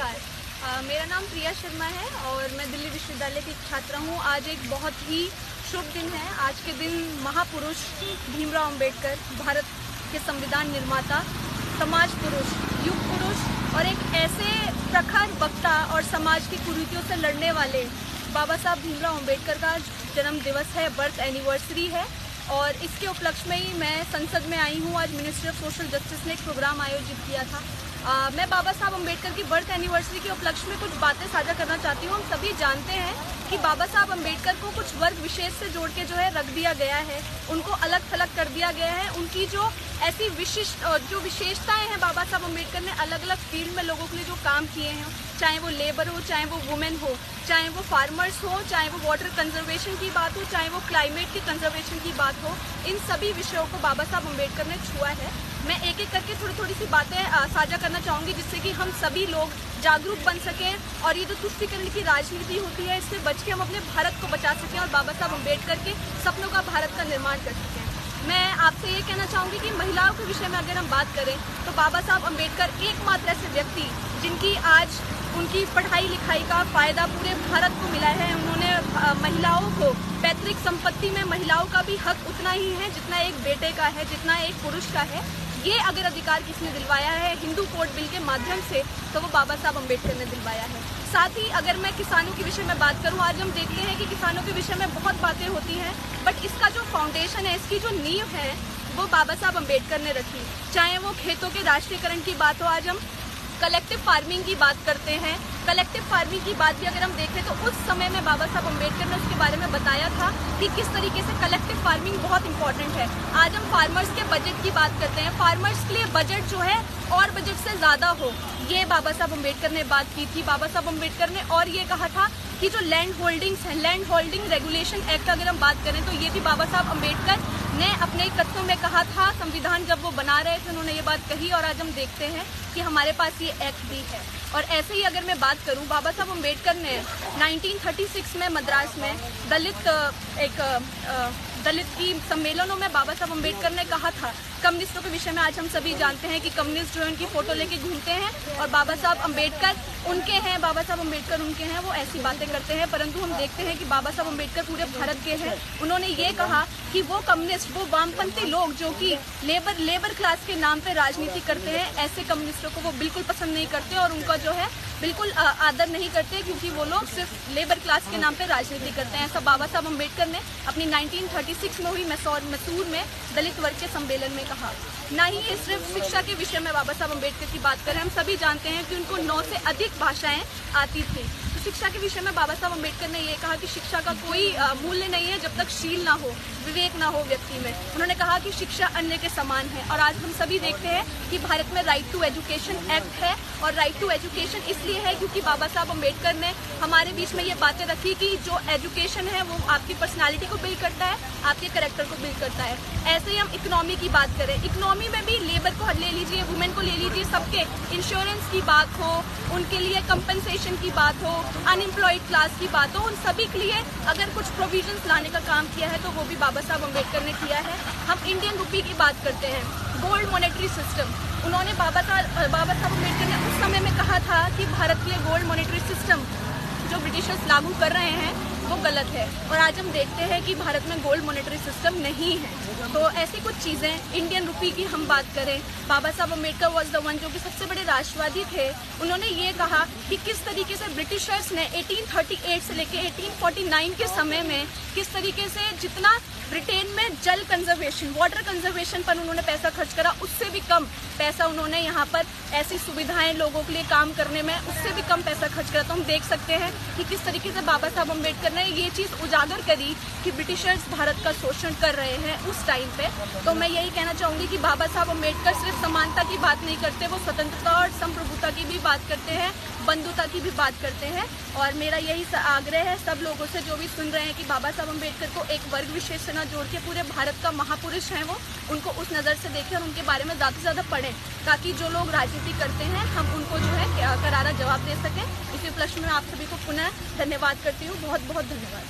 नमस्कार। मेरा नाम प्रिया शर्मा है और मैं दिल्ली विश्वविद्यालय की छात्रा हूँ। आज एक बहुत ही शुभ दिन है। आज के दिन महापुरुष भीमराव अंबेडकर, भारत के संविधान निर्माता, समाज पुरुष, युग पुरुष और एक ऐसे प्रखर वक्ता और समाज की कुरीतियों से लड़ने वाले बाबा साहब भीमराव अंबेडकर का जन्म दिवस है, बर्थ एनिवर्सरी है। और इसके उपलक्ष्य में ही मैं संसद में आई हूँ। आज मिनिस्ट्री ऑफ सोशल जस्टिस ने एक प्रोग्राम आयोजित किया था। मैं बाबा साहब अंबेडकर की बर्थ एनिवर्सरी के उपलक्ष्य में कुछ बातें साझा करना चाहती हूँ। हम सभी जानते हैं कि बाबा साहब अंबेडकर को कुछ वर्ग विशेष से जोड़ के जो है रख दिया गया है, उनको अलग थलग कर दिया गया है। उनकी जो ऐसी विशिष्ट जो विशेषताएं हैं, बाबा साहब अंबेडकर ने अलग अलग फील्ड में लोगों के लिए जो काम किए हैं, चाहे वो लेबर हो, चाहे वो वुमेन हो, चाहे वो फार्मर्स हो, चाहे वो वाटर कंजर्वेशन की बात हो, चाहे वो क्लाइमेट की कंजर्वेशन की बात हो, इन सभी विषयों को बाबा साहब अंबेडकर ने छुआ है। मैं एक एक करके थोड़ी थोड़ी सी बातें साझा करना चाहूँगी, जिससे कि हम सभी लोग जागरूक बन सकें और ये जो तुष्टीकरण की राजनीति होती है, इससे बच के हम अपने भारत को बचा सकें और बाबा साहब अंबेडकर के सपनों का भारत का निर्माण कर सकें। मैं आपसे ये कहना चाहूँगी कि महिलाओं के विषय में अगर हम बात करें तो बाबा साहब अंबेडकर एकमात्र ऐसे व्यक्ति जिनकी आज उनकी पढ़ाई लिखाई का फायदा पूरे भारत को मिला है। उन्होंने महिलाओं को पैतृक संपत्ति में महिलाओं का भी हक उतना ही है जितना एक बेटे का है, जितना एक पुरुष का है। ये अगर अधिकार किसने दिलवाया है हिंदू कोड बिल के माध्यम से, तो वो बाबा साहब अंबेडकर ने दिलवाया है। साथ ही अगर मैं किसानों के विषय में बात करूं, आज हम देखते हैं कि किसानों के विषय में बहुत बातें होती हैं, बट इसका जो फाउंडेशन है, इसकी जो नींव है, वो बाबा साहब अंबेडकर ने रखी। चाहे वो खेतों के राष्ट्रीयकरण की बात हो, आज हम कलेक्टिव फार्मिंग की बात करते हैं। कलेक्टिव फार्मिंग की बात भी अगर हम देखें तो उस समय में बाबा साहब अंबेडकर ने उसके बारे में बताया था कि किस तरीके से कलेक्टिव फार्मिंग बहुत इंपॉर्टेंट है। आज हम फार्मर्स के बजट की बात करते हैं। फार्मर्स के लिए बजट जो है और बजट से ज्यादा हो, ये बाबा साहब अंबेडकर ने बात की थी। बाबा साहब अंबेडकर ने और ये कहा था कि जो लैंड होल्डिंग्स हैं, लैंड होल्डिंग रेगुलेशन एक्ट अगर हम बात करें तो ये भी बाबा साहब अंबेडकर ने अपने तत्वों में कहा था। संविधान जब वो बना रहे थे उन्होंने ये बात कही और आज हम देखते हैं कि हमारे पास ये एक्ट भी है। और ऐसे ही अगर मैं बात करूं, बाबा साहब अंबेडकर ने 1936 में मद्रास में दलित की सम्मेलनों में बाबा साहब अंबेडकर ने कहा था, कम्युनिस्टों के विषय में आज हम सभी जानते हैं कि कम्युनिस्ट जो है उनकी फोटो लेके घूमते हैं और बाबा साहब अंबेडकर उनके हैं, बाबा साहब अंबेडकर उनके हैं, वो ऐसी बातें करते हैं। परंतु हम देखते हैं कि बाबा साहब अंबेडकर पूरे भारत के हैं। उन्होंने ये कहा कि वो कम्युनिस्ट, वो वामपंथी लोग जो कि लेबर क्लास के नाम पे राजनीति करते हैं, ऐसे कम्युनिस्टों को वो बिल्कुल पसंद नहीं करते और उनका जो है बिल्कुल आदर नहीं करते, क्योंकि वो लोग सिर्फ लेबर क्लास के नाम पे राजनीति करते हैं। ऐसा बाबा साहब अंबेडकर ने अपनी 1936 में हुई मैसूर में दलित वर्ग के सम्मेलन में कहा। ना ही ये सिर्फ शिक्षा के विषय में बाबा साहब अंबेडकर की बात करें, हम सभी जानते हैं कि उनको 9 से अधिक भाषाएं आती थी। शिक्षा के विषय में बाबा साहब अंबेडकर ने ये कहा कि शिक्षा का कोई मूल्य नहीं है जब तक शील ना हो, विवेक ना हो व्यक्ति में। उन्होंने कहा कि शिक्षा अन्य के समान है। और आज हम सभी देखते हैं कि भारत में राइट टू एजुकेशन एक्ट है और राइट टू एजुकेशन इसलिए है क्योंकि बाबा साहब अंबेडकर ने हमारे बीच में ये बातें रखी कि जो एजुकेशन है वो आपकी पर्सनालिटी को बिल्ड करता है, आपके कैरेक्टर को बिल्ड करता है। ऐसे ही हम इकोनॉमी की बात करें, इकोनॉमी में भी लेबर को ले लीजिए, वुमेन को ले लीजिए, सबके इंश्योरेंस की बात हो, उनके लिए कंपनसेशन की बात हो, अनएम्प्लॉयड क्लास की बात हो, उन सभी के लिए अगर कुछ प्रोविजंस लाने का काम किया है तो वो भी बाबा साहब अंबेडकर ने किया है। हम इंडियन रुपी की बात करते हैं, गोल्ड मॉनेटरी सिस्टम, उन्होंने बाबा साहब अंबेडकर ने उस समय में कहा था कि भारत के लिए गोल्ड मॉनेटरी सिस्टम जो ब्रिटिशर्स लागू कर रहे हैं वो गलत है। और आज हम देखते हैं कि भारत में गोल्ड मॉनेटरी सिस्टम नहीं है। तो ऐसी कुछ चीज़ें, इंडियन रुपी की हम बात करें, बाबा साहब अंबेडकर वॉज द वन जो कि सबसे बड़े राष्ट्रवादी थे। उन्होंने ये कहा कि किस तरीके से ब्रिटिशर्स ने 1838 से लेकर 1849 के समय में किस तरीके से जितना ब्रिटेन में जल कंजर्वेशन, वाटर कंजर्वेशन पर उन्होंने पैसा खर्च करा, उससे भी कम पैसा उन्होंने यहाँ पर ऐसी सुविधाएं लोगों के लिए काम करने में, उससे भी कम पैसा खर्च करा। तो हम देख सकते हैं कि किस तरीके से बाबा साहब अंबेडकर ने ये चीज़ उजागर करी कि ब्रिटिशर्स भारत का शोषण कर रहे हैं उस टाइम पे। तो मैं यही कहना चाहूँगी कि बाबा साहब अंबेडकर सिर्फ समानता की बात नहीं करते, वो स्वतंत्रता और संप्रभुता की भी बात करते हैं, बंधुता की भी बात करते हैं। और मेरा यही आग्रह है सब लोगों से जो भी सुन रहे हैं कि बाबा साहब अंबेडकर को एक वर्ग विशेष से न जोड़ के पूरे भारत का महापुरुष हैं वो, उनको उस नज़र से देखें और उनके बारे में ज़्यादा से ज़्यादा पढ़ें, ताकि जो लोग राजनीति करते हैं हम उनको जो है करारा जवाब दे सकें। इसी उपलक्ष्य में आप सभी को पुनः धन्यवाद करती हूँ। बहुत बहुत धन्यवाद।